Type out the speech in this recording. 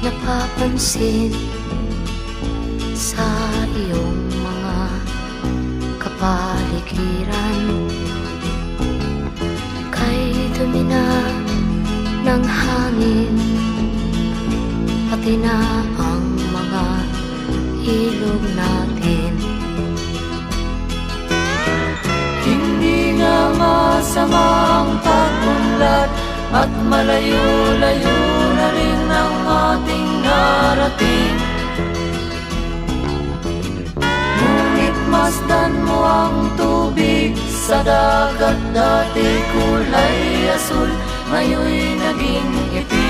napapansin sa iyong mga kapaligiran. Kay dumi na ng hangin, pati na ang mga ilog natin. Hindi nga masamang pag-unlad at malayo-layo na rin ang ating narating. Ngunit masdan mo ang tubig sa dagat, dati kulay asul, ngayon'y naging itim.